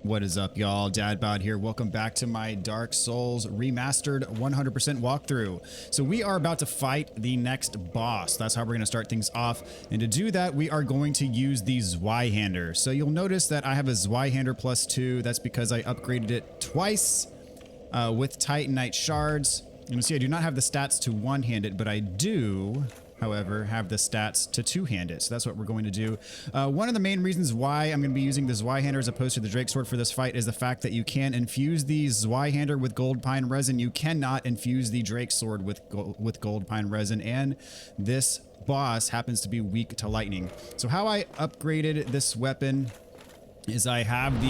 What is up, y'all? Dadbod here. Welcome back to my Dark Souls Remastered 100% walkthrough. So we are about to fight the next boss. That's how we're going to start things off. And to do that, we are going to use the Zweihander. So you'll notice that I have a Zweihander +2. That's because I upgraded it twice with Titanite shards. You can see I do not have the stats to one-hand it, but I do, however, have the stats to two-hand it. So that's what we're going to do. One of the main reasons why I'm going to be using the Zweihander as opposed to the Drake Sword for this fight is the fact that you can infuse the Zweihander with gold pine resin. You cannot infuse the Drake Sword with gold pine resin, and this boss happens to be weak to lightning. So how I upgraded this weapon is I have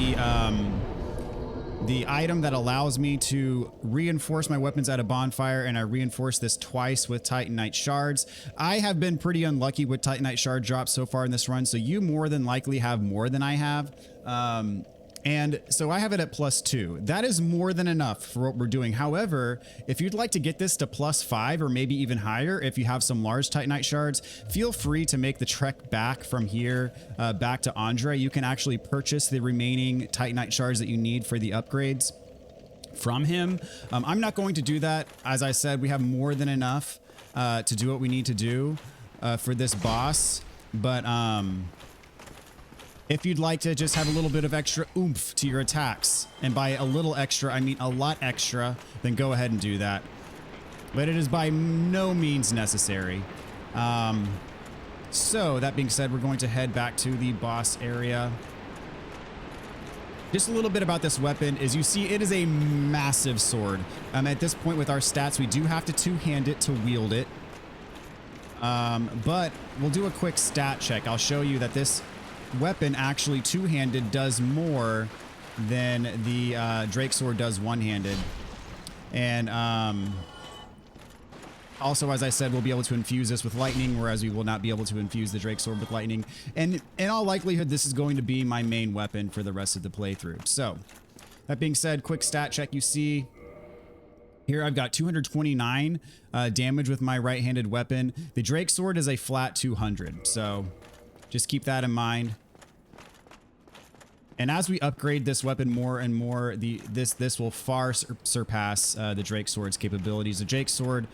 the item that allows me to reinforce my weapons at a bonfire, and I reinforce this twice with Titanite shards. I have been pretty unlucky with Titanite shard drops so far in this run, so you more than likely have more than I have. And so I have it at +2. That is more than enough for what we're doing. However, if you'd like to get this to +5 or maybe even higher, if you have some large Titanite shards, feel free to make the trek back from here back to Andre. You can actually purchase the remaining Titanite shards that you need for the upgrades from him. I'm not going to do that. As I said, we have more than enough to do what we need to do for this boss. But if you'd like to just have a little bit of extra oomph to your attacks, and by a little extra, I mean a lot extra, then go ahead and do that. But it is by no means necessary. So that being said, we're going to head back to the boss area. Just a little bit about this weapon is you see it is a massive sword. At this point with our stats, we do have to two-hand it to wield it. But we'll do a quick stat check. I'll show you that this weapon actually two-handed does more than the Drake Sword does one-handed. And also, as I said, we'll be able to infuse this with lightning, whereas we will not be able to infuse the Drake Sword with lightning. And in all likelihood, this is going to be my main weapon for the rest of the playthrough. So that being said, quick stat check. You see here I've got 229 damage with my right-handed weapon. The Drake Sword is a flat 200, so just keep that in mind. And as we upgrade this weapon more and more, this will far surpass the Drake Sword's capabilities. The Drake Sword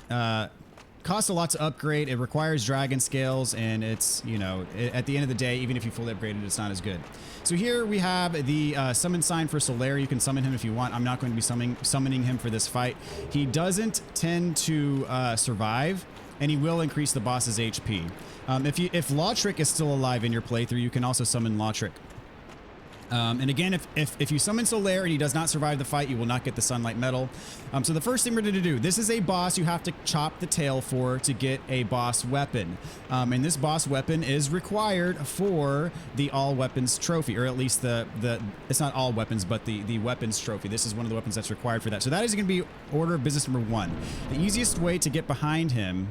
costs a lot to upgrade. It requires dragon scales, and it's, you know, at the end of the day, even if you fully upgrade it, it's not as good. So here we have the summon sign for Solaire. You can summon him if you want. I'm not going to be summoning him for this fight. He doesn't tend to survive, and he will increase the boss's HP. If Lautrec is still alive in your playthrough, you can also summon Lautrec. And again, if you summon Solaire and he does not survive the fight, you will not get the Sunlight Medal. So the first thing we're going to do, this is a boss you have to chop the tail for to get a boss weapon. And this boss weapon is required for the all weapons trophy, or at least it's not all weapons, but the weapons trophy. This is one of the weapons that's required for that. So that is going to be order of business number 1. The easiest way to get behind him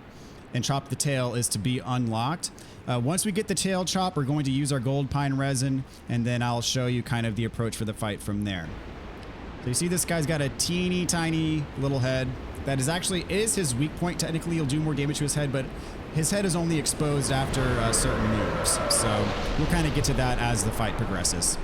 and chop the tail is to be unlocked. Once we get the tail chop, we're going to use our gold pine resin, and then I'll show you kind of the approach for the fight from there. So you see this guy's got a teeny tiny little head. That is his weak point. Technically, you'll do more damage to his head, but his head is only exposed after certain moves. So we'll kind of get to that as the fight progresses.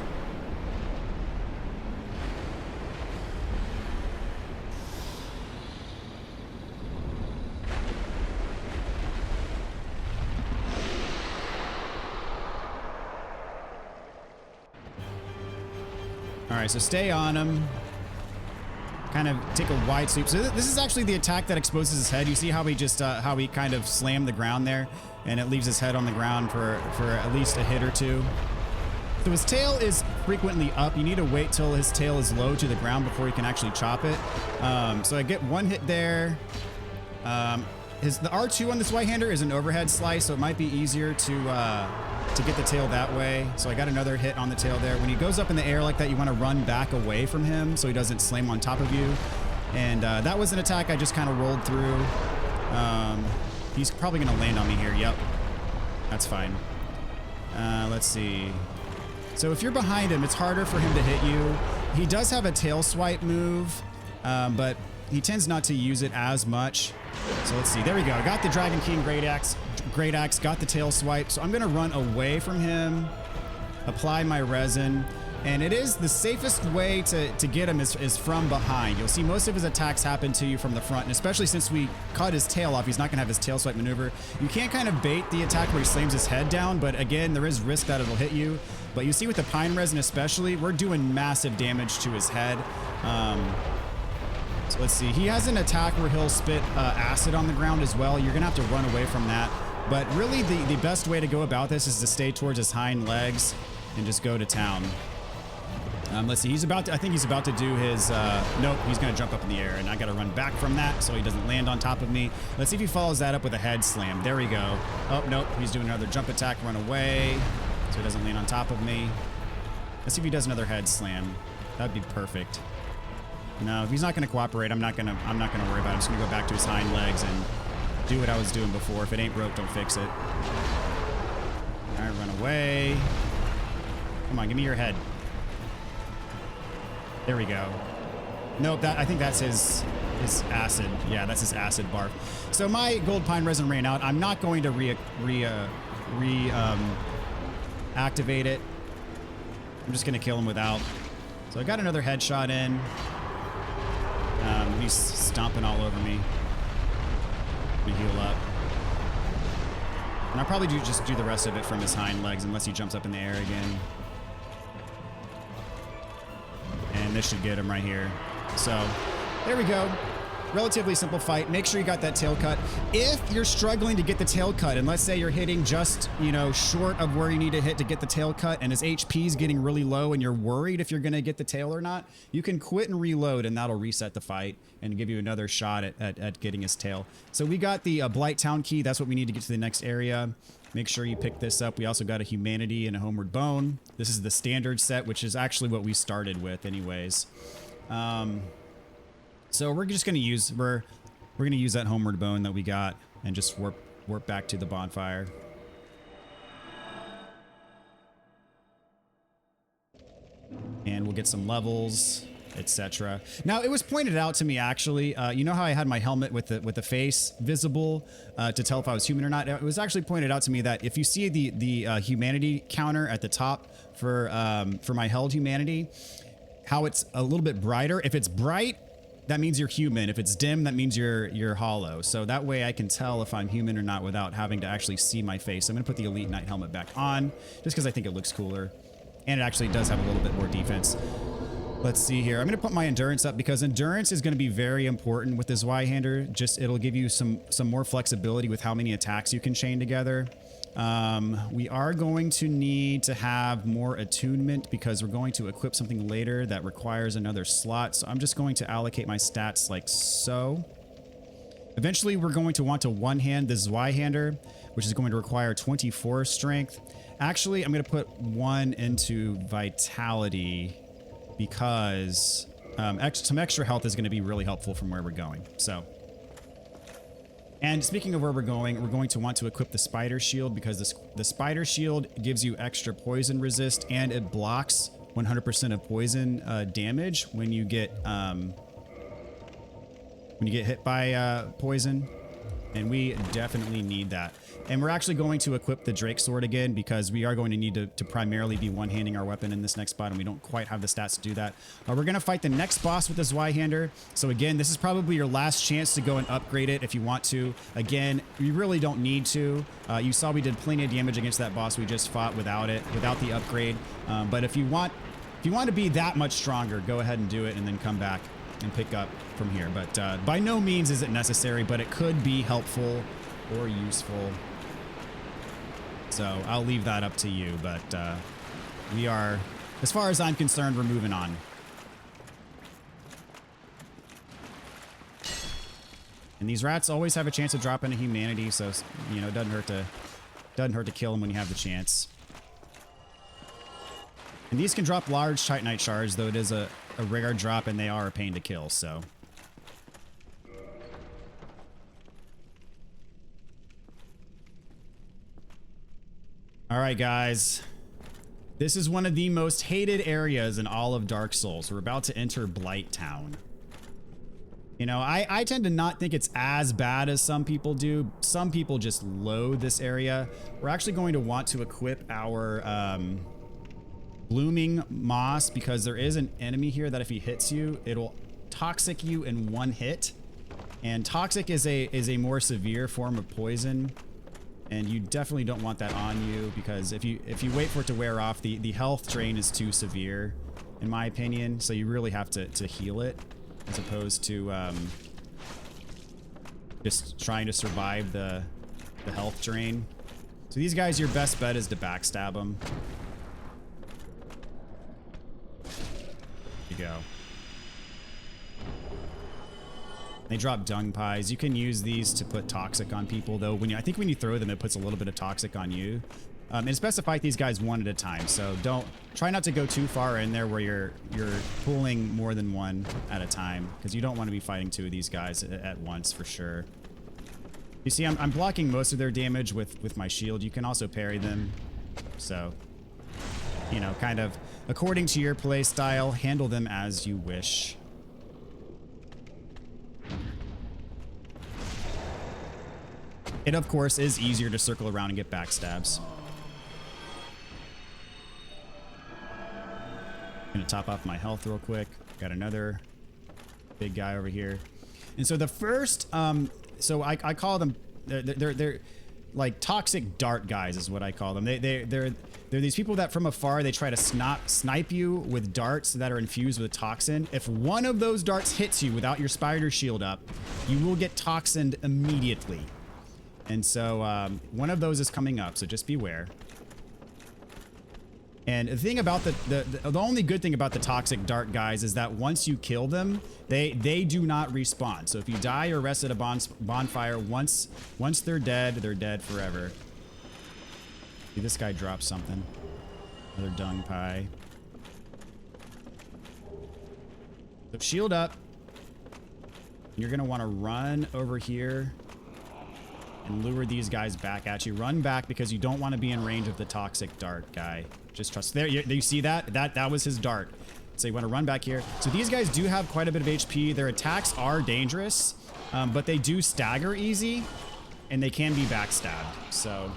All right, so stay on him. Kind of take a wide sweep. So this is actually the attack that exposes his head. You see how he just how he kind of slammed the ground there, and it leaves his head on the ground for at least a hit or two. So his tail is frequently up. You need to wait till his tail is low to the ground before you can actually chop it. So I get one hit there. The R2 on this Zweihander is an overhead slice, so it might be easier to get the tail that way. So I got another hit on the tail there. When he goes up in the air like that, you want to run back away from him so he doesn't slam on top of you. And that was an attack I just kind of rolled through. He's probably going to land on me here. Yep. That's fine. Let's see. So if you're behind him, it's harder for him to hit you. He does have a tail swipe move, but he tends not to use it as much. So let's see. There we go. I got the Dragon King Great Axe, got the tail swipe. So I'm going to run away from him, apply my resin. And it is the safest way to get him is from behind. You'll see most of his attacks happen to you from the front, and especially since we cut his tail off, he's not gonna have his tail swipe maneuver. You can kind of bait the attack where he slams his head down, but again, there is risk that it'll hit you. But you see with the pine resin especially, we're doing massive damage to his head. So let's see, he has an attack where he'll spit acid on the ground as well. You're gonna have to run away from that. But really the best way to go about this is to stay towards his hind legs and just go to town. Let's see, I think he's about to do his, nope, he's gonna jump up in the air, and I gotta run back from that so he doesn't land on top of me. Let's see if he follows that up with a head slam. There we go. Oh, nope, he's doing another jump attack, run away, so he doesn't land on top of me. Let's see if he does another head slam. That'd be perfect. No, if he's not gonna cooperate, I'm not gonna worry about it. I'm just gonna go back to his hind legs and do what I was doing before. If it ain't broke, don't fix it. All right, run away. Come on, give me your head. There we go. Nope, I think that's his acid. Yeah, that's his acid barf. So my gold pine resin ran out. I'm not going to activate it. I'm just gonna kill him without. So I got another headshot in. He's stomping all over me. Let me heal up. And I'll probably just do the rest of it from his hind legs unless he jumps up in the air again. And this should get him right here. So there we go. Relatively simple fight. Make sure you got that tail cut. If you're struggling to get the tail cut, and let's say you're hitting just, you know, short of where you need to hit to get the tail cut, and his HP is getting really low and you're worried if you're going to get the tail or not, you can quit and reload, and that'll reset the fight and give you another shot at getting his tail. So we got the Blighttown key. That's what we need to get to the next area. Make sure you pick this up. We also got a humanity and a homeward bone. This is the standard set, which is actually what we started with anyways. So we're just going to use, we're going to use that homeward bone that we got and just warp back to the bonfire. And we'll get some levels, etc. Now, it was pointed out to me, actually, you know how I had my helmet with the face visible to tell if I was human or not? It was actually pointed out to me that if you see the humanity counter at the top for my held humanity, how it's a little bit brighter. If it's bright, that means you're human. If it's dim, that means you're hollow. So that way I can tell if I'm human or not without having to actually see my face. I'm gonna put the Elite Knight helmet back on just because I think it looks cooler. And it actually does have a little bit more defense. Let's see here. I'm gonna put my endurance up because endurance is gonna be very important with this Y-hander. Just it'll give you some more flexibility with how many attacks you can chain together. We are going to need to have more attunement because we're going to equip something later that requires another slot. So I'm just going to allocate my stats like so. Eventually, we're going to want to one-hand this Y-hander, which is going to require 24 strength. Actually, I'm going to put 1 into vitality because some extra health is going to be really helpful from where we're going. So. And speaking of where we're going to want to equip the spider shield because the spider shield gives you extra poison resist and it blocks 100% of poison damage when you get hit by poison. And we definitely need that. And we're actually going to equip the Drake Sword again because we are going to need to primarily be one-handing our weapon in this next spot, and we don't quite have the stats to do that. We're going to fight the next boss with this Y-hander. So again, this is probably your last chance to go and upgrade it if you want to. Again, you really don't need to. You saw we did plenty of damage against that boss we just fought without the upgrade. But if you want to be that much stronger, go ahead and do it and then come back and pick up from here. But by no means is it necessary, but it could be helpful or useful. So I'll leave that up to you, but we are, as far as I'm concerned, we're moving on. And these rats always have a chance of dropping a humanity, so you know it doesn't hurt to kill them when you have the chance. And these can drop large Titanite shards, though it is a rare drop and they are a pain to kill, so. All right, guys. This is one of the most hated areas in all of Dark Souls. We're about to enter Blighttown. You know, I tend to not think it's as bad as some people do. Some people just loathe this area. We're actually going to want to equip our blooming moss, because there is an enemy here that if he hits you, it'll toxic you in one hit. And toxic is a more severe form of poison, and you definitely don't want that on you, because if you wait for it to wear off, the health drain is too severe, in my opinion. So you really have to heal it, as opposed to just trying to survive the health drain. So these guys, your best bet is to backstab them. There you go. They drop dung pies. You can use these to put toxic on people, though. I think when you throw them, it puts a little bit of toxic on you. And it's best to fight these guys one at a time. So try not to go too far in there where you're pulling more than one at a time, because you don't want to be fighting two of these guys at once for sure. You see, I'm blocking most of their damage with my shield. You can also parry them. So, you know, kind of according to your play style, handle them as you wish. It, of course, is easier to circle around and get backstabs. I'm gonna top off my health real quick. Got another big guy over here. And so the first, so I call them, they're like toxic dart guys is what I call them. They're these people that from afar, they try to snipe you with darts that are infused with toxin. If one of those darts hits you without your spider shield up, you will get toxined immediately. And so one of those is coming up, so just beware. And the thing about the only good thing about the toxic dart guys is that once you kill them, they do not respawn. So if you die or rest at a bonfire, once they're dead forever. See, this guy drops something. Another dung pie. So shield up. You're gonna want to run over here and lure these guys back at you. Run back because you don't want to be in range of the toxic dart guy. Just trust. There, you see that? That was his dart. So you want to run back here. So these guys do have quite a bit of HP. Their attacks are dangerous, but they do stagger easy, and they can be backstabbed. So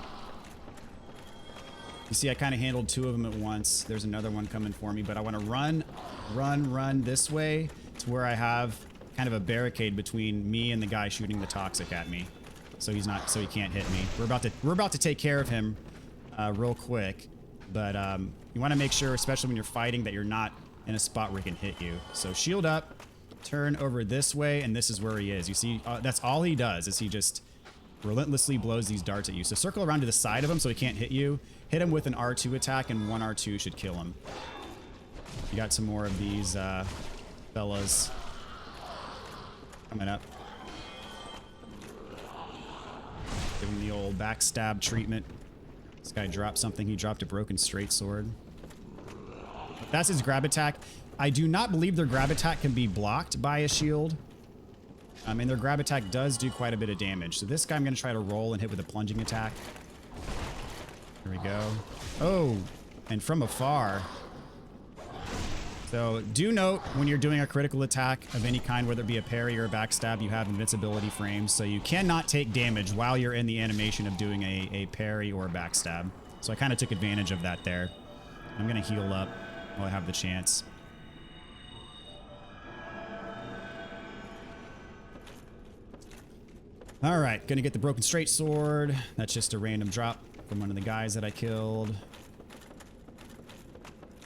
you see, I kind of handled two of them at once. There's another one coming for me, but I want to run this way to where I have kind of a barricade between me and the guy shooting the toxic at me. So he can't hit me. We're about to take care of him real quick, but you want to make sure, especially when you're fighting, that you're not in a spot where he can hit you. So shield up, turn over this way, and this is where he is. You see, that's all he does, is he just relentlessly blows these darts at you. So circle around to the side of him so he can't hit you. Hit him with an R2 attack, and one R2 should kill him. You got some more of these fellas coming up. Give him the old backstab treatment. This guy dropped something. He dropped a broken straight sword. That's his grab attack. I do not believe their grab attack can be blocked by a shield. And their grab attack does do quite a bit of damage. So this guy I'm going to try to roll and hit with a plunging attack. Here we go. Oh, and from afar. So do note when you're doing a critical attack of any kind, whether it be a parry or a backstab, you have invincibility frames. So you cannot take damage while you're in the animation of doing a parry or a backstab. So I kind of took advantage of that there. I'm going to heal up while I have the chance. All right, going to get the broken straight sword. That's just a random drop from one of the guys that I killed.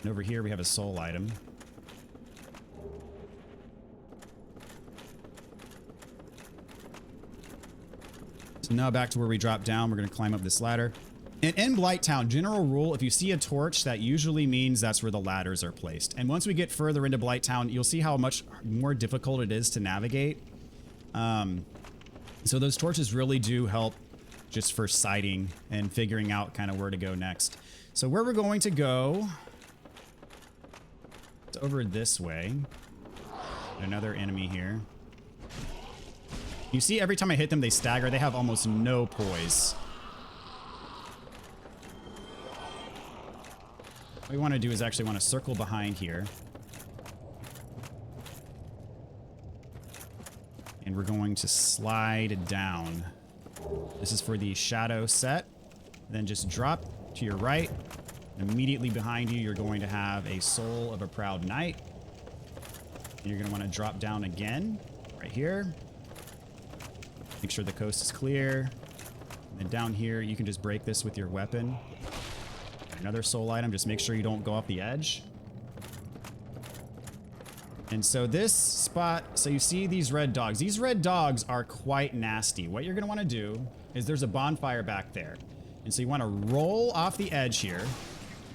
And over here we have a soul item. So now back to where we dropped down. We're going to climb up this ladder. And in Blighttown, general rule, if you see a torch, that usually means that's where the ladders are placed. And once we get further into Blighttown, you'll see how much more difficult it is to navigate. So those torches really do help just for sighting and figuring out kind of where to go next. So where we're going to go, it's over this way. Another enemy here. You see, every time I hit them, they stagger. They have almost no poise. What we want to do is actually want to circle behind here. And we're going to slide down. This is for the shadow set. Then just drop to your right. Immediately behind you, you're going to have a Soul of a Proud Knight. And you're going to want to drop down again, right here. Make sure the coast is clear. And then down here, you can just break this with your weapon. Another soul item, just make sure you don't go off the edge. And so this spot, so you see these red dogs. These red dogs are quite nasty. What you're going to want to do is there's a bonfire back there. And so you want to roll off the edge here.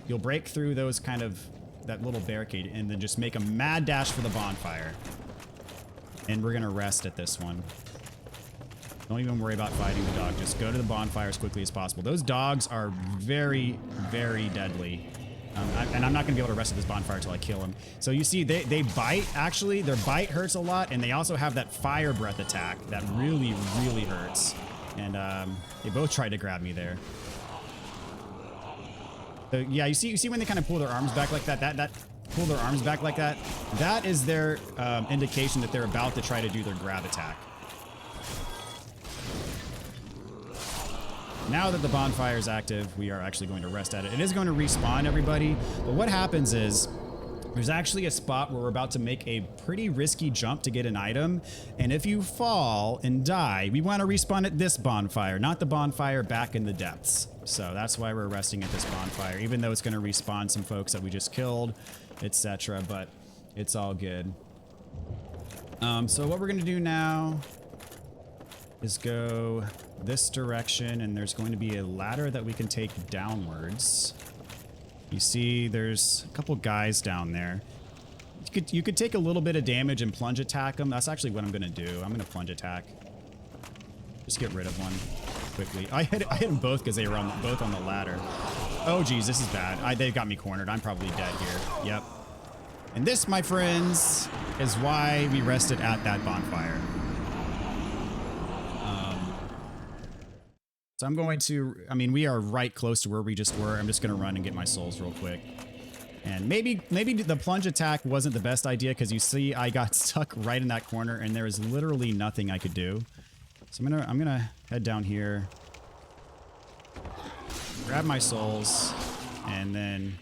You'll break through those kind of, that little barricade, and then just make a mad dash for the bonfire. And we're going to rest at this one. Don't even worry about fighting the dog. Just go to the bonfire as quickly as possible. Those dogs are very, very deadly. And I'm not going to be able to rest at this bonfire until I kill him. So you see, they bite, actually. Their bite hurts a lot, and they also have that fire breath attack that really, really hurts. And they both tried to grab me there. So yeah, you see when they kind of pull their arms back like that, pull their arms back like that, that is their indication that they're about to try to do their grab attack. Now that the bonfire is active, we are actually going to rest at it. It is going to respawn everybody, but what happens is there's actually a spot where we're about to make a pretty risky jump to get an item, and if you fall and die, we want to respawn at this bonfire, not the bonfire back in the depths. So that's why we're resting at this bonfire, even though it's going to respawn some folks that we just killed, etc., but it's all good. So what we're going to do now is go this direction, and there's going to be a ladder that we can take downwards. You see there's a couple guys down there. You could take a little bit of damage and plunge attack them. That's actually what I'm going to do. I'm going to plunge attack. Just get rid of one quickly. I hit them both because they were both on the ladder. Oh geez, this is bad. They've got me cornered. I'm probably dead here. Yep. And this, my friends, is why we rested at that bonfire. So I'm going to, I mean, we are right close to where we just were. I'm just going to run and get my souls real quick. And maybe the plunge attack wasn't the best idea because you see I got stuck right in that corner and there is literally nothing I could do. So I'm gonna head down here, grab my souls, and then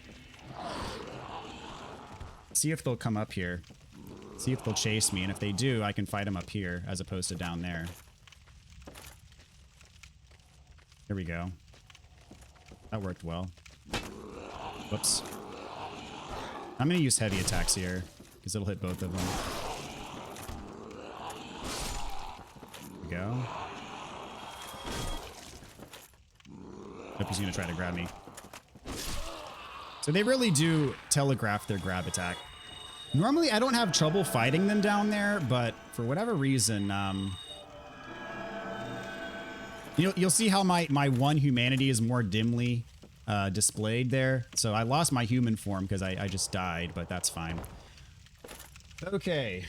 see if they'll come up here. See if they'll chase me, and if they do, I can fight them up here as opposed to down there. There we go. That worked well. Whoops. I'm going to use heavy attacks here, because it'll hit both of them. There we go. Hope he's going to try to grab me. So they really do telegraph their grab attack. Normally, I don't have trouble fighting them down there, but for whatever reason, you'll see how my one humanity is more dimly displayed there. So I lost my human form because I just died, but that's fine. Okay.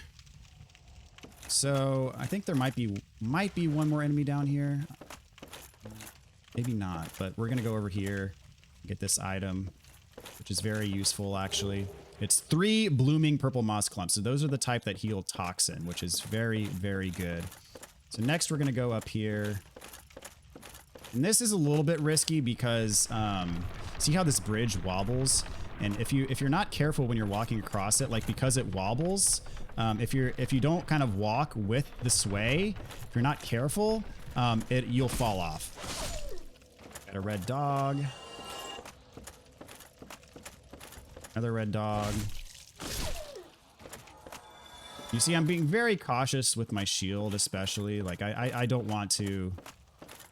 So I think there might be one more enemy down here. Maybe not, but we're gonna go over here, get this item, which is very useful actually. It's 3 blooming purple moss clumps. So those are the type that heal toxin, which is very, very good. So next we're gonna go up here. And this is a little bit risky because see how this bridge wobbles? And if you're not careful when you're walking across it, like because it wobbles, if you don't kind of walk with the sway, if you're not careful, you'll fall off. Got a red dog. Another red dog. You see, I'm being very cautious with my shield, especially. Like I don't want to,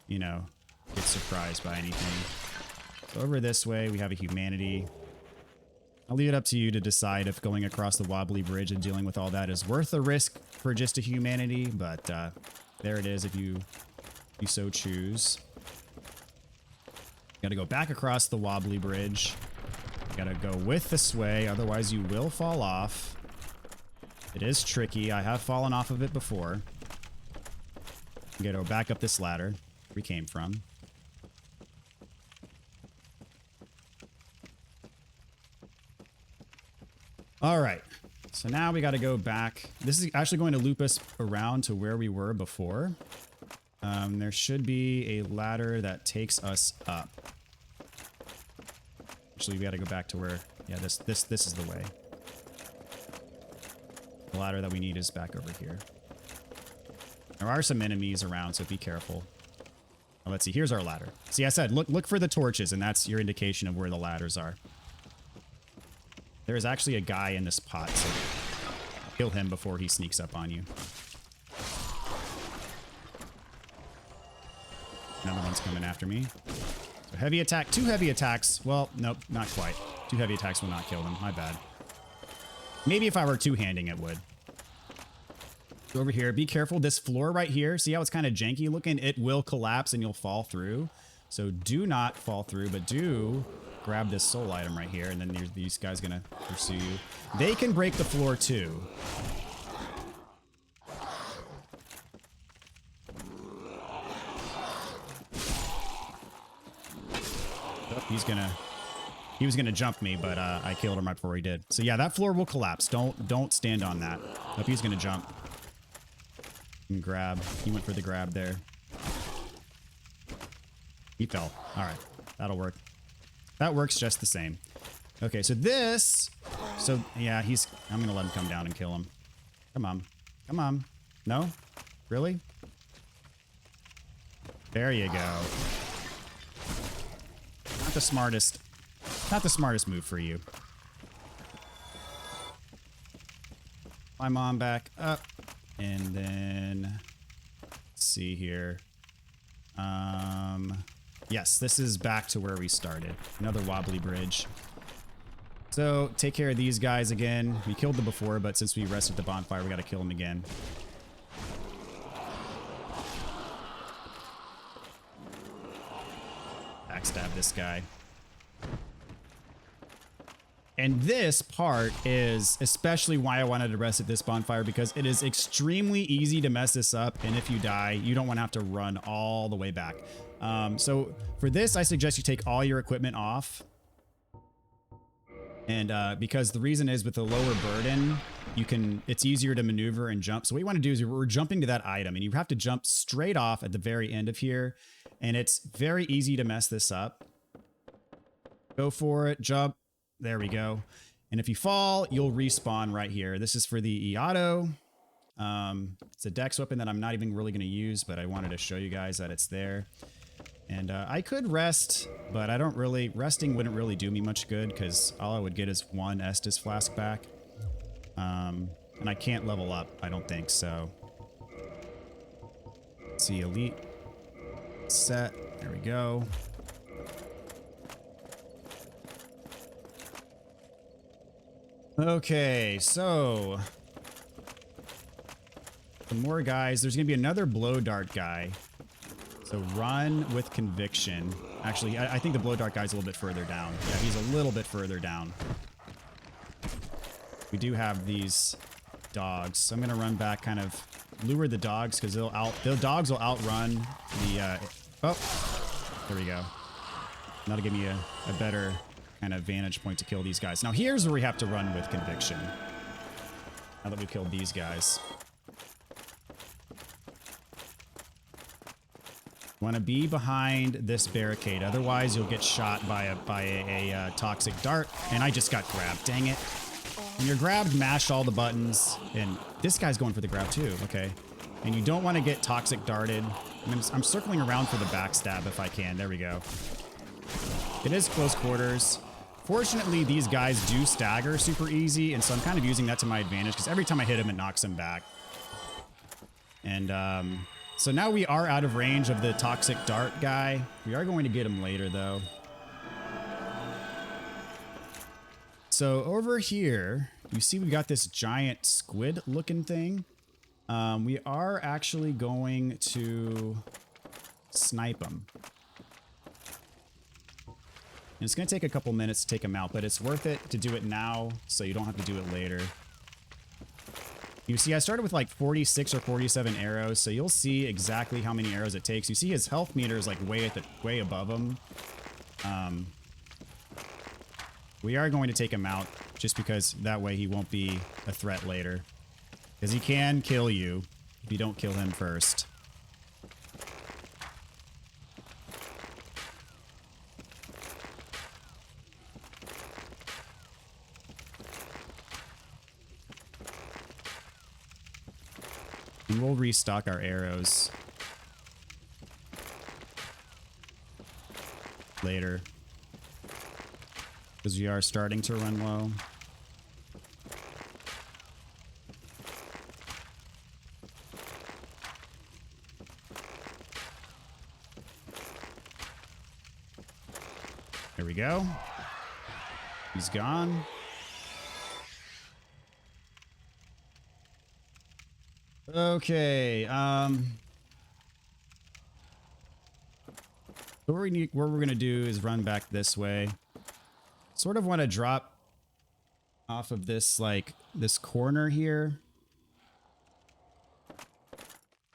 you know, get surprised by anything. So over this way, we have a humanity. I'll leave it up to you to decide if going across the wobbly bridge and dealing with all that is worth the risk for just a humanity, but there it is if you so choose. Gotta go back across the wobbly bridge. Gotta go with the sway, otherwise you will fall off. It is tricky. I have fallen off of it before. Gotta go back up this ladder we came from. All right, so now we got to go back. This is actually going to loop us around to where we were before. There should be a ladder that takes us up. Actually, we got to go back to where... Yeah, this is the way. The ladder that we need is back over here. There are some enemies around, so be careful. Now, let's see. Here's our ladder. See, I said, look for the torches, and that's your indication of where the ladders are. There is actually a guy in this pot, so kill him before he sneaks up on you. Another one's coming after me. So heavy attack, 2 heavy attacks. Well, nope, not quite. 2 heavy attacks will not kill them. My bad. Maybe if I were two-handing, it would. Go over here. Be careful. This floor right here, see how it's kind of janky looking? It will collapse and you'll fall through. So do not fall through, but do grab this soul item right here, and then these guys going to pursue you. They can break the floor too. Oh, he was gonna jump me, but I killed him right before he did. So yeah, that floor will collapse. Don't stand on that. Hope he's gonna jump. And grab. He went for the grab there. He fell. All right, that'll work. That works just the same. Okay, so this. So yeah, I'm gonna let him come down and kill him. Come on, come on. No, really? There you go. Not the smartest move for you. Climb on back up, and then let's see here. Yes, this is back to where we started. Another wobbly bridge. So take care of these guys again. We killed them before, but since we rested the bonfire, we got to kill them again. Backstab this guy. And this part is especially why I wanted to rest at this bonfire, because it is extremely easy to mess this up, and if you die, you don't want to have to run all the way back. So for this, I suggest you take all your equipment off. And because the reason is with the lower burden, it's easier to maneuver and jump. So what you want to do is we're jumping to that item, and you have to jump straight off at the very end of here. And it's very easy to mess this up. Go for it, jump. There we go. And if you fall, you'll respawn right here. This is for the Iato. It's a dex weapon that I'm not even really going to use, but I wanted to show you guys that it's there. And I could rest, but I don't really... Resting wouldn't really do me much good, because all I would get is 1 Estus flask back. And I can't level up, I don't think, so... Let's see, elite. Set. There we go. Okay, so... Some more guys. There's going to be another blow dart guy. So run with conviction. Actually, I think the blow dart guy's a little bit further down. Yeah, he's a little bit further down. We do have these dogs. So I'm going to run back, kind of lure the dogs, because the dogs will outrun the... oh, there we go. That'll give me a better kind of vantage point to kill these guys. Now here's where we have to run with conviction. Now that we've killed these guys. Want to be behind this barricade, otherwise you'll get shot by a toxic dart. And I just got grabbed, dang it. When you're grabbed, mash all the buttons. And this guy's going for the grab too, okay. And you don't want to get toxic darted. I'm circling around for the backstab if I can. There we go. It is close quarters. Fortunately, these guys do stagger super easy, and so I'm kind of using that to my advantage, because every time I hit him, it knocks him back. And so now we are out of range of the toxic dart guy. We are going to get him later, though. So over here, you see we got this giant squid-looking thing. We are actually going to snipe him. And it's going to take a couple minutes to take him out, but it's worth it to do it now so you don't have to do it later. You see, I started with like 46 or 47 arrows, so you'll see exactly how many arrows it takes. You see his health meter is like way above him. We are going to take him out just because that way he won't be a threat later. Because he can kill you if you don't kill him first. And we'll restock our arrows later, because we are starting to run low. There we go. He's gone. Okay. So what we're gonna do is run back this way. Sort of want to drop off of this, like, this corner here.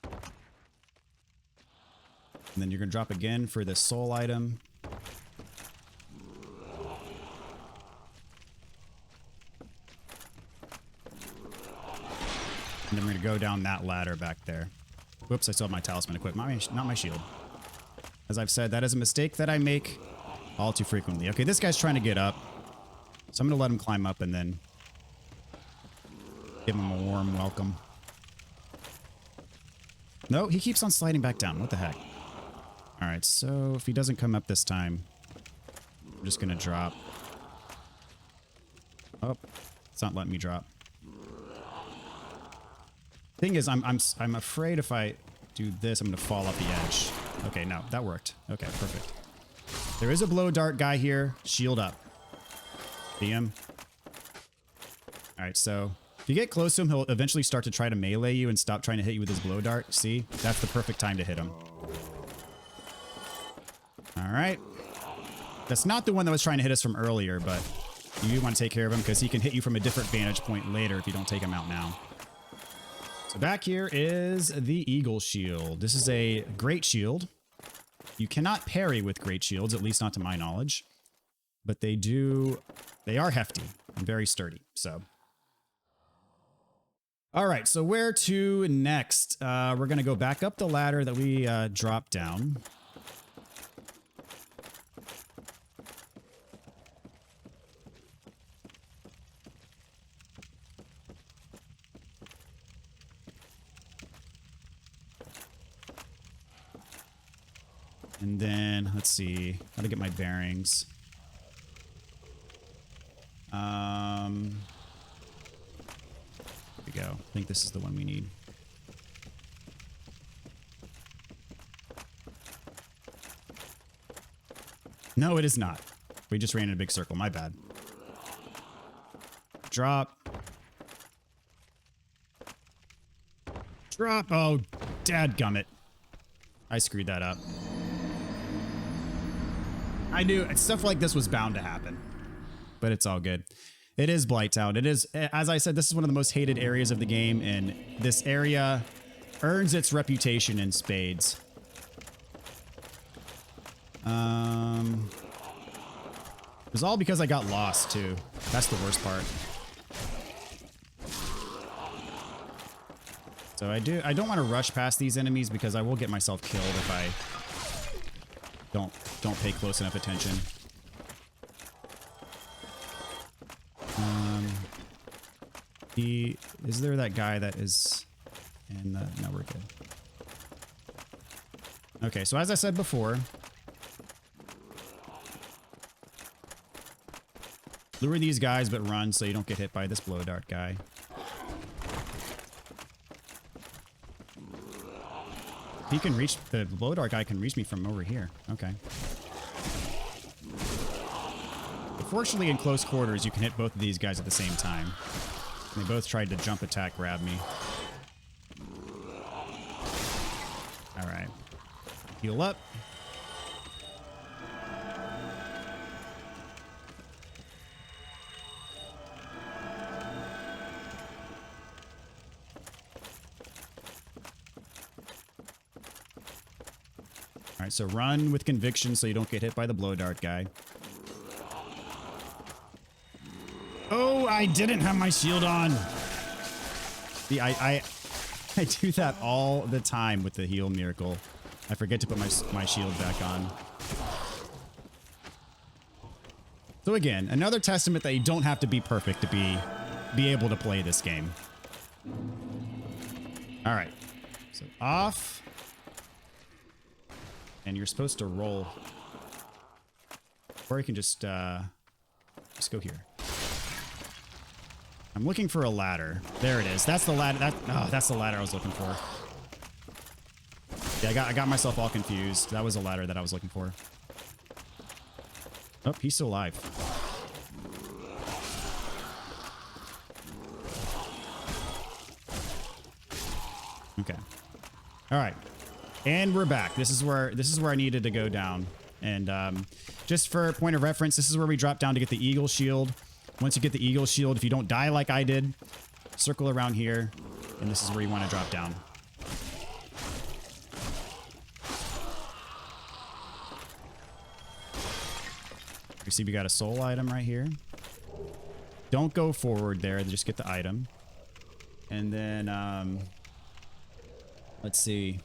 And then you're gonna drop again for this soul item. And then we're going to go down that ladder back there. Whoops, I still have my talisman equipped, not my shield. As I've said, that is a mistake that I make all too frequently. Okay, this guy's trying to get up. So I'm going to let him climb up and then give him a warm welcome. No, he keeps on sliding back down. What the heck? All right, so if he doesn't come up this time, I'm just going to drop. Oh, it's not letting me drop. Thing is, I'm afraid if I do this, I'm going to fall off the edge. Okay, no, that worked. Okay, perfect. There is a blow dart guy here. Shield up. See him? All right, so if you get close to him, he'll eventually start to try to melee you and stop trying to hit you with his blow dart. See? That's the perfect time to hit him. All right. That's not the one that was trying to hit us from earlier, but you want to take care of him because he can hit you from a different vantage point later if you don't take him out now. So back here is the Eagle Shield. This is a great shield. You cannot parry with great shields, at least not to my knowledge. But they are hefty and very sturdy, so. All right, so where to next? We're going to go back up the ladder that we dropped down. And then, let's see, how to get my bearings. There we go. I think this is the one we need. No, it is not. We just ran in a big circle. My bad. Drop. Drop. Oh, dadgummit. I screwed that up. I knew stuff like this was bound to happen, but it's all good. It is Blighttown. It is, as I said, this is one of the most hated areas of the game, and this area earns its reputation in spades. It was all because I got lost too. That's the worst part. So I don't want to rush past these enemies because I will get myself killed if I don't pay close enough attention. Is there that guy that is in the... No, we're good. Okay, so as I said before, lure these guys but run so you don't get hit by this blow dart guy. He can reach, the blow dart guy can reach me from over here. Okay. But fortunately, in close quarters, you can hit both of these guys at the same time. They both tried to jump attack grab me. All right. Heal up. All right, so run with conviction so you don't get hit by the blow dart guy. Oh, I didn't have my shield on. See, I do that all the time with the heal miracle. I forget to put my shield back on. So again, another testament that you don't have to be perfect to be able to play this game. All right. So off. And you're supposed to roll. Or you can just go here. I'm looking for a ladder. There it is. That's the ladder. That's the ladder I was looking for. Yeah, I got myself all confused. That was a ladder that I was looking for. Oh, he's still alive. Okay. All right. And we're back. This is where I needed to go down. And just for a point of reference, this is where we drop down to get the eagle shield. Once you get the eagle shield, if you don't die like I did, circle around here, and this is where you want to drop down. You see we got a soul item right here. Don't go forward there, just get the item. And then, let's see.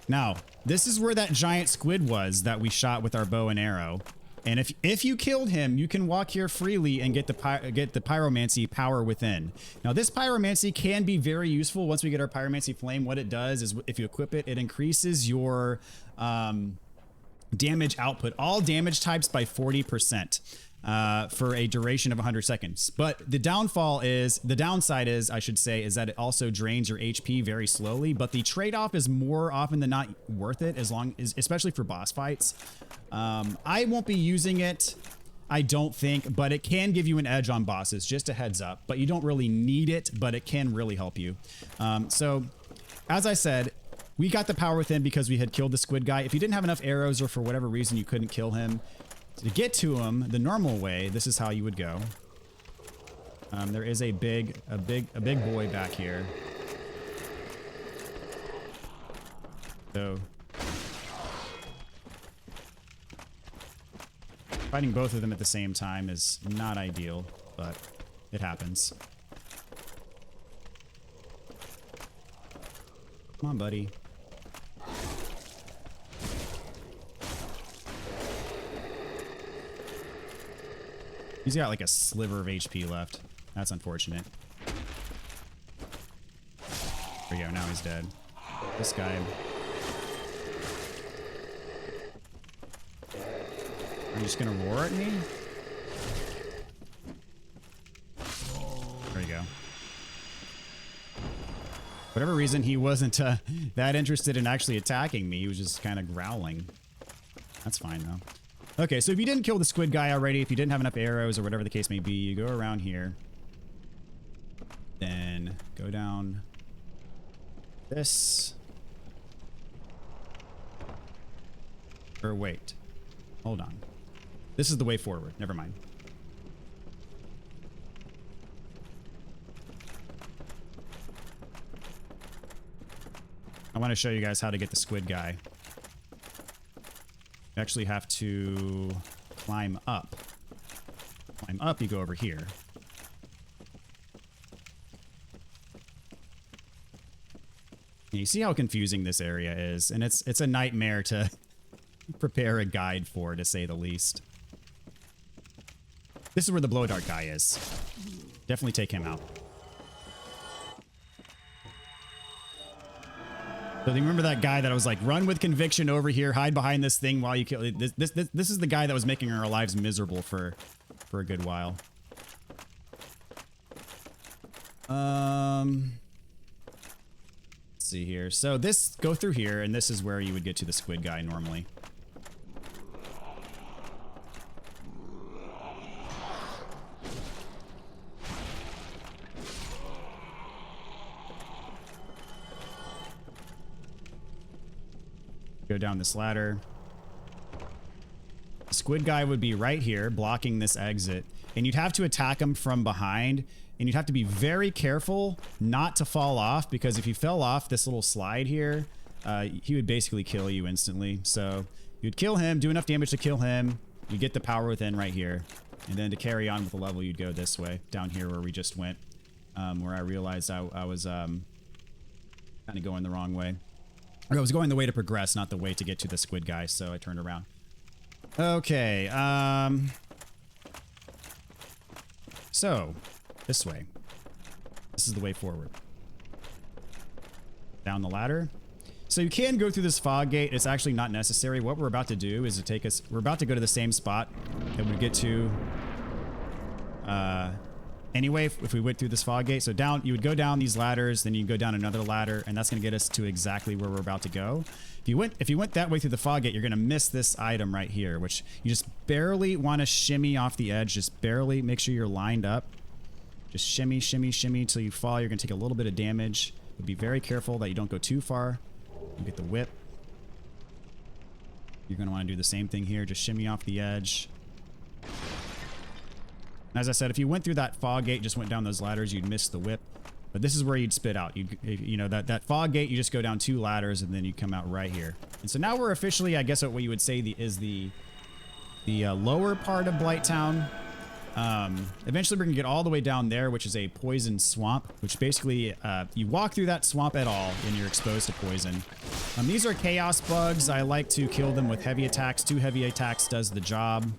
Now, this is where that giant squid was that we shot with our bow and arrow. And if you killed him, you can walk here freely and get the pyromancy power within. Now, this pyromancy can be very useful once we get our pyromancy flame. What it does is if you equip it, it increases your damage output, all damage types by 40%. For a duration of 100 seconds. But the downside is, I should say, is that it also drains your HP very slowly, but the trade-off is more often than not worth it, especially for boss fights. I won't be using it, I don't think, but it can give you an edge on bosses, just a heads up, but you don't really need it, but it can really help you. So, as I said, we got the power within because we had killed the squid guy. If you didn't have enough arrows or for whatever reason you couldn't kill him, to get to him the normal way, this is how you would go. There is a big boy back here. So fighting both of them at the same time is not ideal, but it happens. Come on, buddy. He's got like a sliver of HP left. That's unfortunate. There we go, now he's dead. This guy. Are you just gonna roar at me? There you go. For whatever reason, he wasn't that interested in actually attacking me. He was just kind of growling. That's fine though. Okay, so if you didn't kill the squid guy already, if you didn't have enough arrows or whatever the case may be, you go around here. Then go down this. Or wait. Hold on. This is the way forward. Never mind. I want to show you guys how to get the squid guy. You actually have to climb up. Climb up, you go over here. And you see how confusing this area is, and it's a nightmare to prepare a guide for, to say the least. This is where the blow dart guy is. Definitely take him out. So you remember that guy that I was like, run with conviction over here, hide behind this thing while you kill it. This is the guy that was making our lives miserable for a good while. Let's see here. So go through here, and this is where you would get to the squid guy normally. Go down this ladder. The squid guy would be right here, blocking this exit, and you'd have to attack him from behind, and you'd have to be very careful not to fall off, because if you fell off this little slide here, he would basically kill you instantly. So you'd kill him, do enough damage to kill him, you get the power within right here, and then to carry on with the level, you'd go this way, down here where we just went, where I realized I was kind of going the wrong way. Or I was going the way to progress, not the way to get to the squid guy, so I turned around. Okay, so, this way. This is the way forward. down the ladder. So you can go through this fog gate. It's actually not necessary. What we're about to do is to take us, we're about to go to the same spot that we get to anyway, if we went through this fog gate. So down, you would go down these ladders, then you go down another ladder, and that's going to get us to exactly where we're about to go. If you went that way through the fog gate, you're going to miss this item right here, which you just barely want to shimmy off the edge. Just barely make sure you're lined up. Just shimmy, shimmy, shimmy until you fall. You're going to take a little bit of damage, but be very careful that you don't go too far. You get the whip. You're going to want to do the same thing here. Just shimmy off the edge. And as I said, if you went through that fog gate, just went down those ladders, you'd miss the whip. But this is where you'd spit out. You know, that fog gate, you just go down 2 ladders and then you come out right here. And so now we're officially, I guess what you would say is the lower part of Blighttown. Eventually we're gonna get all the way down there, which is a poison swamp, which basically you walk through that swamp at all and you're exposed to poison. These are chaos bugs. I like to kill them with heavy attacks. 2 heavy attacks does the job.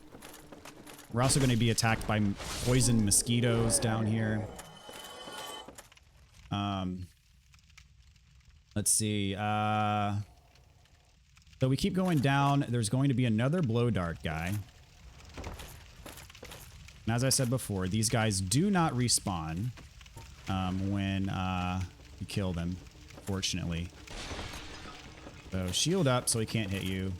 We're also going to be attacked by poison mosquitoes down here. Let's see. So we keep going down. There's going to be another blow dart guy. And as I said before, these guys do not respawn when you kill them, fortunately. So shield up so he can't hit you.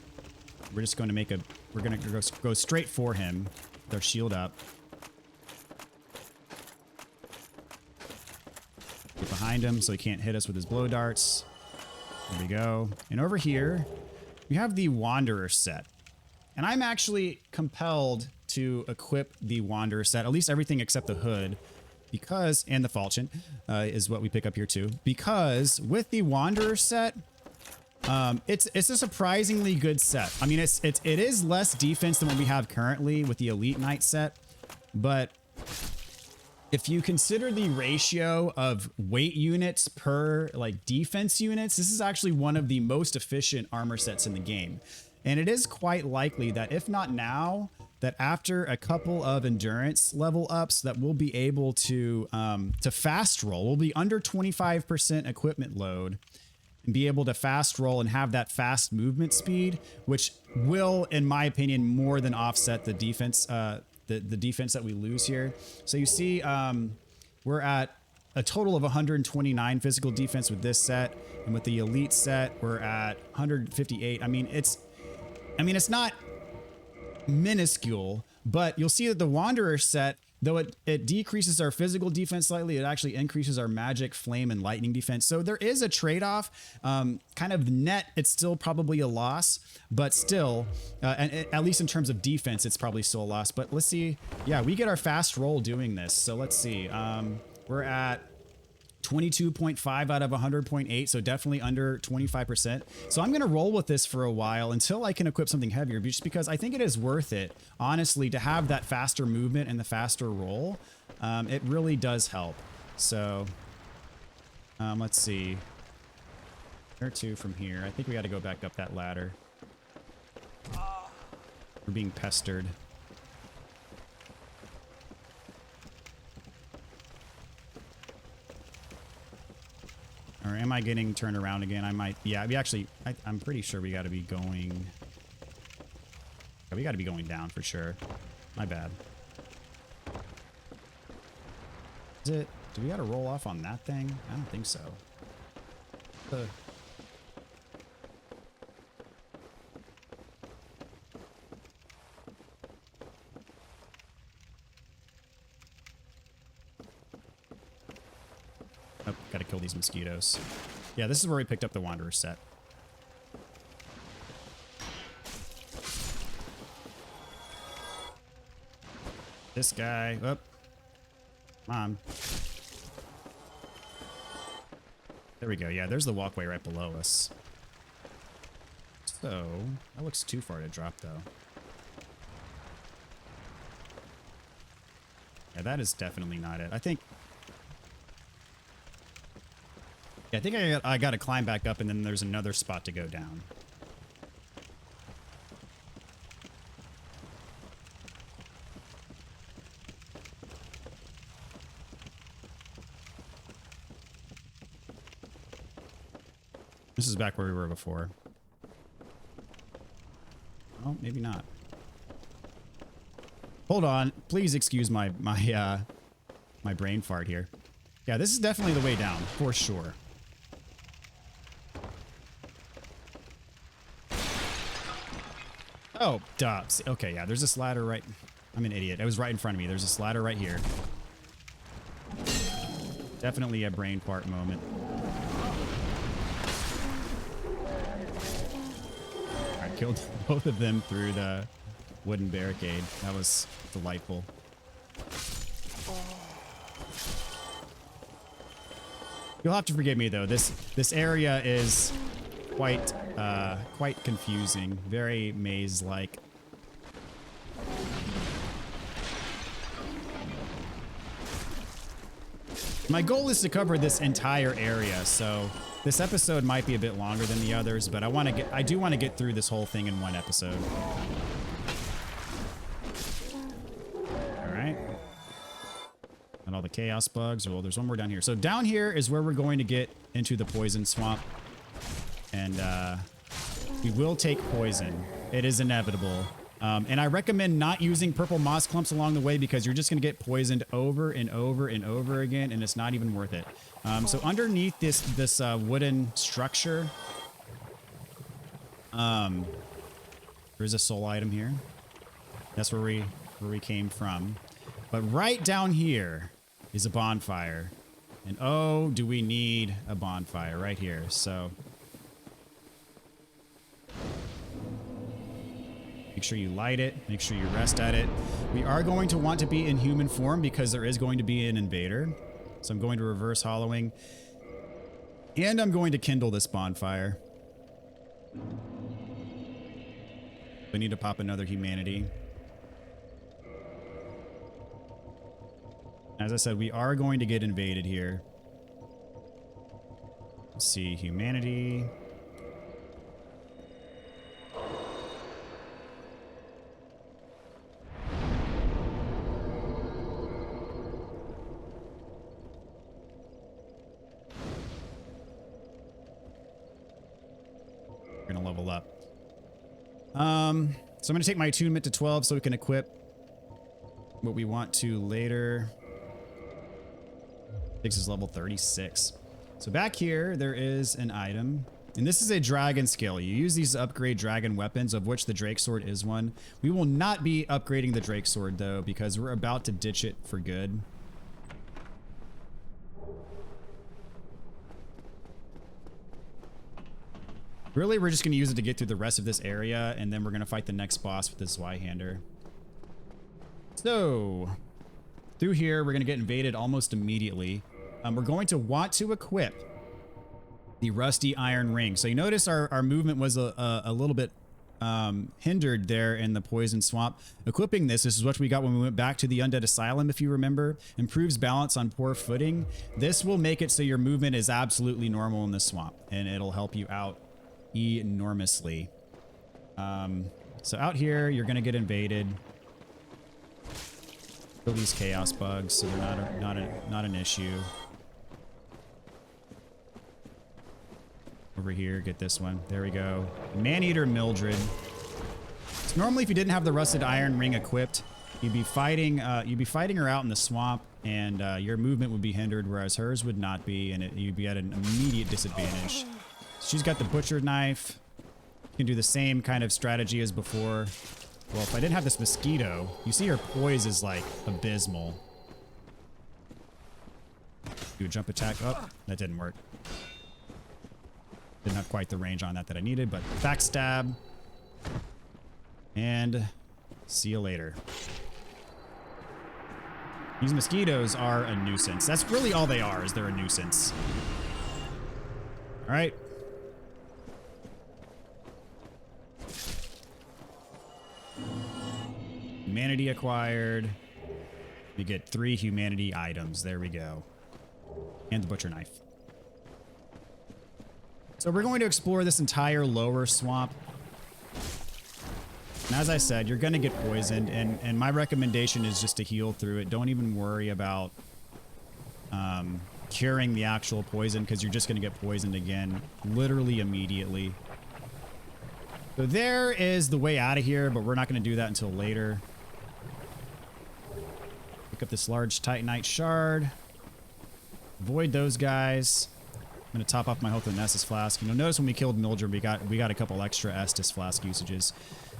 We're just going to make a... We're going to go straight for him. With our shield up. Get behind him so he can't hit us with his blow darts. There we go. And over here, we have the Wanderer set. And I'm actually compelled to equip the Wanderer set, at least everything except the hood, because, and the falchion is what we pick up here too, because with the Wanderer set, it's a surprisingly good set. I mean, it is less defense than what we have currently with the Elite Knight set, but if you consider the ratio of weight units per like defense units, this is actually one of the most efficient armor sets in the game. And it is quite likely that if not now, that after a couple of endurance level ups, that we'll be able to fast roll. We'll be under 25% equipment load and be able to fast roll and have that fast movement speed, which will, in my opinion, more than offset the defense, the defense that we lose here. So you see, we're at a total of 129 physical defense with this set, and with the Elite set, we're at 158. I mean, it's not minuscule, but you'll see that the Wanderer set, though it decreases our physical defense slightly, it actually increases our magic, flame, and lightning defense. So there is a trade-off. Kind of net, it's still probably a loss, but still, and at least in terms of defense, it's probably still a loss. But let's see. Yeah, we get our fast roll doing this. So let's see. We're at 22.5 out of 100.8, so definitely under 25%. So I'm going to roll with this for a while until I can equip something heavier, just because I think it is worth it, honestly, to have that faster movement and the faster roll. It really does help. So let's see. Where to from here? I think we got to go back up that ladder. We're being pestered. Or am I getting turned around again? I might. Yeah, I'm pretty sure we got to be going. We got to be going down for sure. My bad. Is it? Do we got to roll off on that thing? I don't think so. Oh, gotta kill these mosquitoes. Yeah, this is where we picked up the Wanderer set. This guy. Oh. Come on. There we go. Yeah, there's the walkway right below us. So, that looks too far to drop, though. Yeah, that is definitely not it. I think I got to climb back up, and then there's another spot to go down. This is back where we were before. Oh, maybe not. Hold on. Please excuse my brain fart here. Yeah, this is definitely the way down, for sure. Oh, duh. Okay, yeah, there's this ladder right... I'm an idiot. It was right in front of me. There's this ladder right here. Definitely a brain fart moment. I killed both of them through the wooden barricade. That was delightful. You'll have to forgive me though. This area is quite confusing, very maze-like. My goal is to cover this entire area, so this episode might be a bit longer than the others, but I do want to get through this whole thing in one episode. All right. And all the chaos bugs. Well, there's one more down here. So down here is where we're going to get into the poison swamp. And we will take poison. It is inevitable. And I recommend not using purple moss clumps along the way because you're just going to get poisoned over and over and over again, and it's not even worth it. So underneath this wooden structure, there's a soul item here. That's where we came from. But right down here is a bonfire. And oh, do we need a bonfire right here. So make sure you light it. Make sure you rest at it. We are going to want to be in human form because there is going to be an invader. So I'm going to reverse hollowing. And I'm going to kindle this bonfire. We need to pop another humanity. As I said, we are going to get invaded here. Let's see, humanity. We're gonna level up. So I'm gonna take my attunement to 12 so we can equip what we want to later. This is level 36. So back here, there is an item. And this is a dragon skill. You use these to upgrade dragon weapons, of which the Drake Sword is one. We will not be upgrading the Drake Sword, though, because we're about to ditch it for good. Really, we're just going to use it to get through the rest of this area, and then we're going to fight the next boss with this Zweihander. So, through here, we're going to get invaded almost immediately. We're going to want to equip the rusty iron ring. So you notice our movement was a little bit hindered there in the poison swamp. Equipping this is what we got when we went back to the Undead Asylum, if you remember. Improves balance on poor footing. This will make it so your movement is absolutely normal in the swamp, and it'll help you out enormously. So out here, you're going to get invaded. Kill these chaos bugs, so they're not an issue. Over here, get this one. There we go. Maneater Mildred. So normally, if you didn't have the rusted iron ring equipped, you'd be fighting her out in the swamp, and your movement would be hindered, whereas hers would not be, and you'd be at an immediate disadvantage. She's got the butcher knife. You can do the same kind of strategy as before. Well, if I didn't have this mosquito, you see her poise is like abysmal. Do a jump attack. Oh, that didn't work. Didn't have quite the range on that I needed, but backstab. And see you later. These mosquitoes are a nuisance. That's really all they are, is they're a nuisance. All right. Humanity acquired. We get 3 humanity items. There we go. And the butcher knife. So we're going to explore this entire lower swamp. And as I said, you're going to get poisoned, and my recommendation is just to heal through it. Don't even worry about curing the actual poison, because you're just going to get poisoned again literally immediately. So there is the way out of here, but we're not going to do that until later. Pick up this large Titanite shard. Avoid those guys. I'm going to top off my health with an Estus flask. You know, notice when we killed Mildred, we got a couple extra Estus flask usages.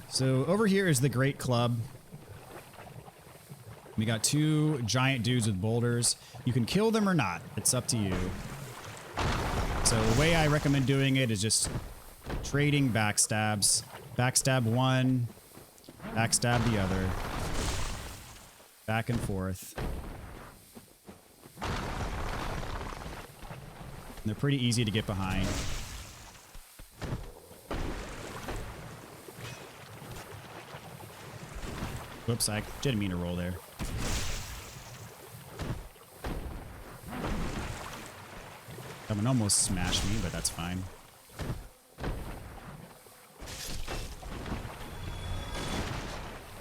So over here is the Great Club. We got 2 giant dudes with boulders. You can kill them or not. It's up to you. So the way I recommend doing it is just trading backstabs. Backstab one, backstab the other. Back and forth. And they're pretty easy to get behind. Whoops, I didn't mean to roll there. Someone almost smashed me, but that's fine.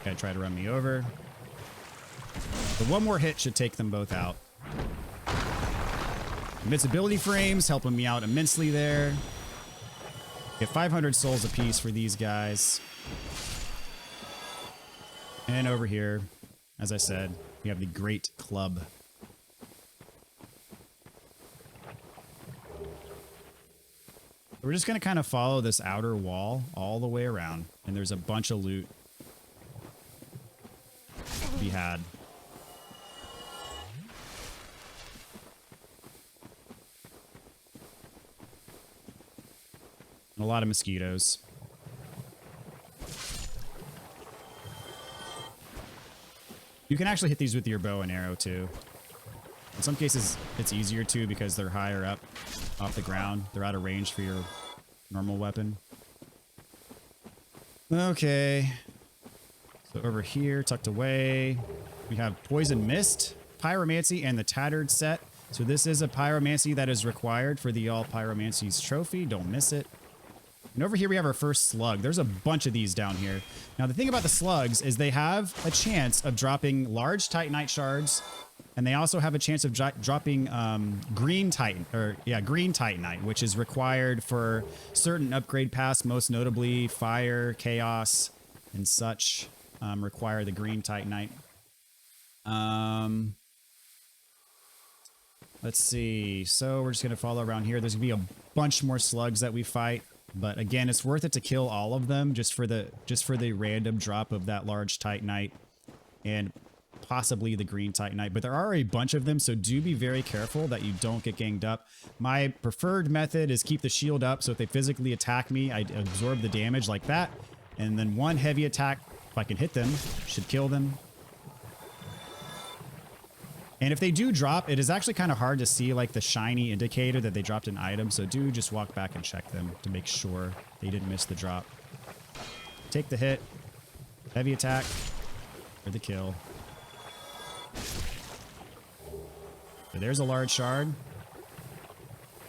Guy tried to run me over. But one more hit should take them both out. Invincibility frames helping me out immensely there. Get 500 souls apiece for these guys. And over here, as I said, we have the Great Club. We're just going to kind of follow this outer wall all the way around. And there's a bunch of loot to be had. And a lot of mosquitoes. You can actually hit these with your bow and arrow too. In some cases, it's easier to because they're higher up off the ground. They're out of range for your normal weapon. Okay. So over here, tucked away, we have Poison Mist, Pyromancy, and the Tattered set. So this is a Pyromancy that is required for the All Pyromancies trophy. Don't miss it. And over here we have our first slug. There's a bunch of these down here. Now the thing about the slugs is they have a chance of dropping large Titanite shards, and they also have a chance of dropping green Titanite, which is required for certain upgrade paths, most notably Fire, Chaos, and such require the green Titanite. Let's see. So we're just gonna follow around here. There's gonna be a bunch more slugs that we fight. But again, it's worth it to kill all of them just for the random drop of that large Titanite and possibly the green Titanite. But there are a bunch of them, so do be very careful that you don't get ganged up. My preferred method is keep the shield up, so if they physically attack me, I absorb the damage like that. And then one heavy attack, if I can hit them, should kill them. And if they do drop, it is actually kind of hard to see like the shiny indicator that they dropped an item. So do just walk back and check them to make sure they didn't miss the drop. Take the hit, heavy attack, or the kill. So there's a large shard.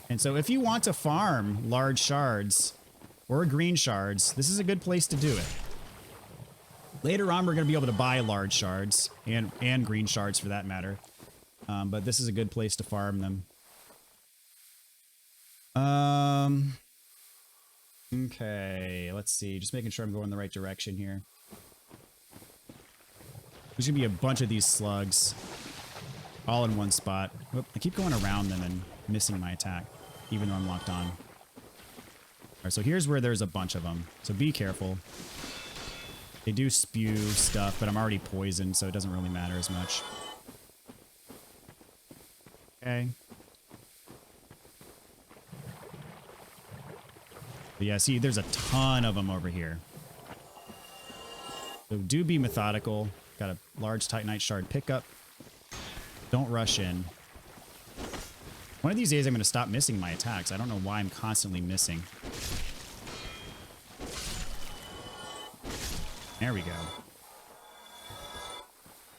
And so if you want to farm large shards or green shards, this is a good place to do it. Later on, we're going to be able to buy large shards and green shards for that matter. But this is a good place to farm them. Okay, let's see. Just making sure I'm going the right direction here. There's going to be a bunch of these slugs all in one spot. Oop, I keep going around them and missing my attack, even though I'm locked on. All right, so here's where there's a bunch of them. So be careful. They do spew stuff, but I'm already poisoned, so it doesn't really matter as much. Okay. But yeah, see, there's a ton of them over here. So do be methodical. Got a large Titanite shard pickup. Don't rush in. One of these days I'm going to stop missing my attacks. I don't know why I'm constantly missing. There we go.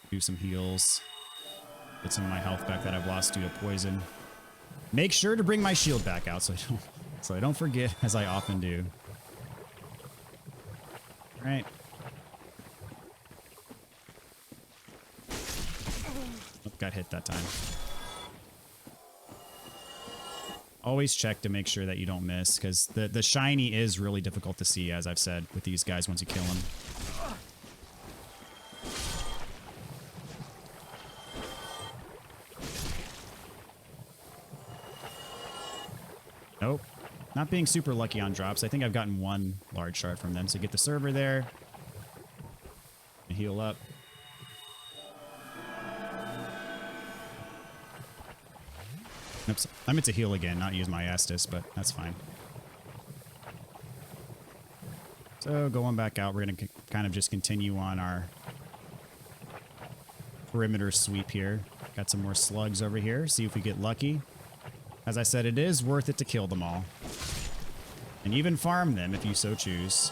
Do some heals. Get some of my health back that I've lost due to poison. Make sure to bring my shield back out so I don't forget, as I often do. All right. Oh, got hit that time. Always check to make sure that you don't miss, because the shiny is really difficult to see, as I've said, with these guys once you kill them. Nope. Not being super lucky on drops. I think I've gotten one large shard from them. So get the server there. And heal up. Oops. I meant to heal again, not use my Estus, but that's fine. So going back out, we're going to kind of just continue on our perimeter sweep here. Got some more slugs over here. See if we get lucky. As I said, it is worth it to kill them all. And even farm them if you so choose.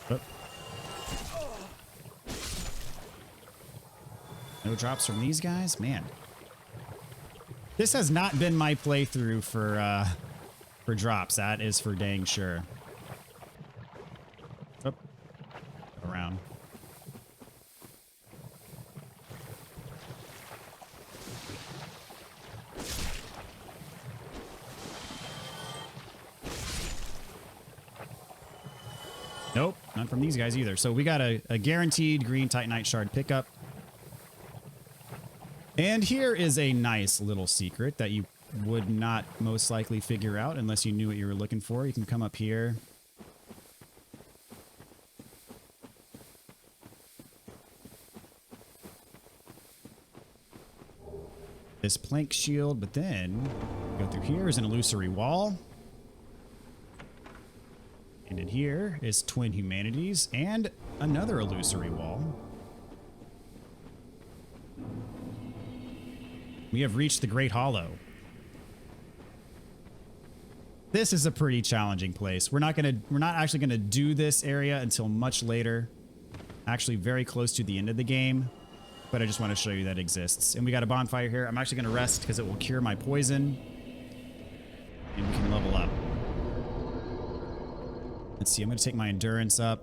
Oh. No drops from these guys? Man. This has not been my playthrough for drops. That is for dang sure. Oh. Around. Nope, not from these guys either. So we got a guaranteed green Titanite shard pickup. And here is a nice little secret that you would not most likely figure out unless you knew what you were looking for. You can come up here. This plank shield, but then go through here is an illusory wall. And in here is Twin Humanities and another illusory wall. We have reached the Great Hollow. This is a pretty challenging place. We're not actually gonna do this area until much later. Actually very close to the end of the game. But I just want to show you that it exists. And we got a bonfire here. I'm actually gonna rest because it will cure my poison. And we can level up. Let's see, I'm going to take my endurance up.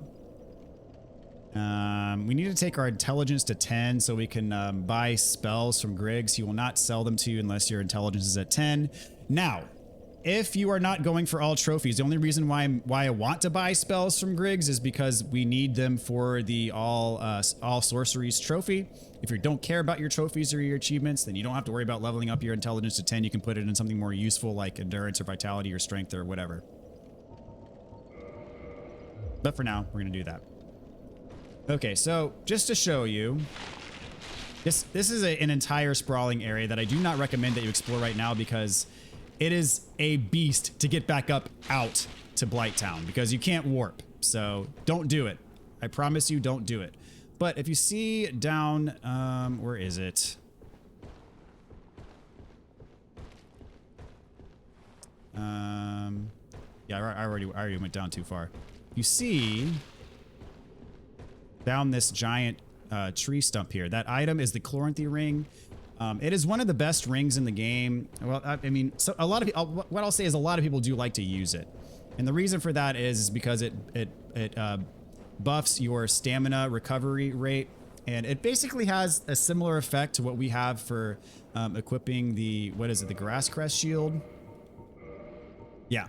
We need to take our intelligence to 10 so we can buy spells from Griggs. He will not sell them to you unless your intelligence is at 10. Now, if you are not going for all trophies, the only reason why I want to buy spells from Griggs is because we need them for the all sorceries trophy. If you don't care about your trophies or your achievements, then you don't have to worry about leveling up your intelligence to 10. You can put it in something more useful like endurance or vitality or strength or whatever. But for now, we're going to do that. Okay, so just to show you, this is an entire sprawling area that I do not recommend that you explore right now because it is a beast to get back up out to Blighttown because you can't warp. So don't do it. I promise you, don't do it. But if you see down, where is it? Yeah, I already went down too far. You see down this giant tree stump here. That item is the Chloranthy ring. It is one of the best rings in the game. Well, I mean, so a lot of what I'll say is a lot of people do like to use it, and the reason for that is because it buffs your stamina recovery rate, and it basically has a similar effect to what we have for equipping the the Grass Crest shield. Yeah.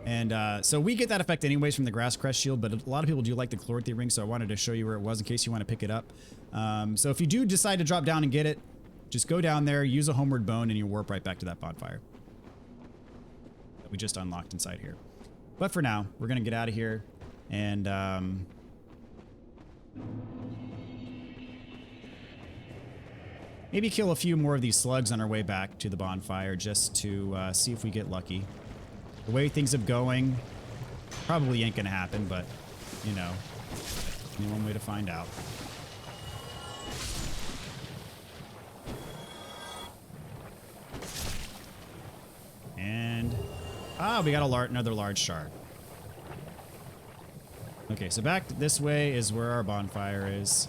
And so we get that effect anyways from the Grass Crest shield, but a lot of people do like the Chloranthy ring, so I wanted to show you where it was in case you want to pick it up. So if you do decide to drop down and get it, just go down there, use a homeward bone, and you warp right back to that bonfire that we just unlocked inside here. But for now, we're going to get out of here and maybe kill a few more of these slugs on our way back to the bonfire just to see if we get lucky. The way things have going, probably ain't gonna happen, but, you know, only one way to find out. And, we got another large shard. Okay, so back this way is where our bonfire is.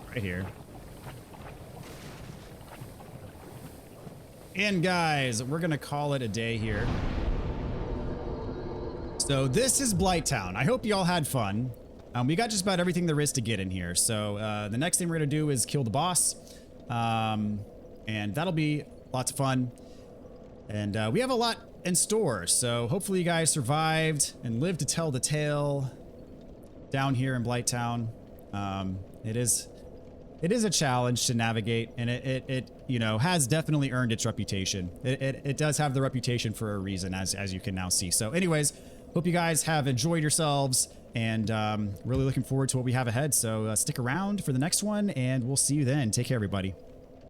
Right here. And guys, we're going to call it a day here. So this is Blighttown. I hope you all had fun. We got just about everything there is to get in here. So the next thing we're going to do is kill the boss. And that'll be lots of fun. And we have a lot in store. So hopefully you guys survived and lived to tell the tale down here in Blighttown. It is a challenge to navigate, and it you know, has definitely earned its reputation. It does have the reputation for a reason, as you can now see. So anyways, hope you guys have enjoyed yourselves, and really looking forward to what we have ahead. So stick around for the next one, and we'll see you then. Take care, everybody.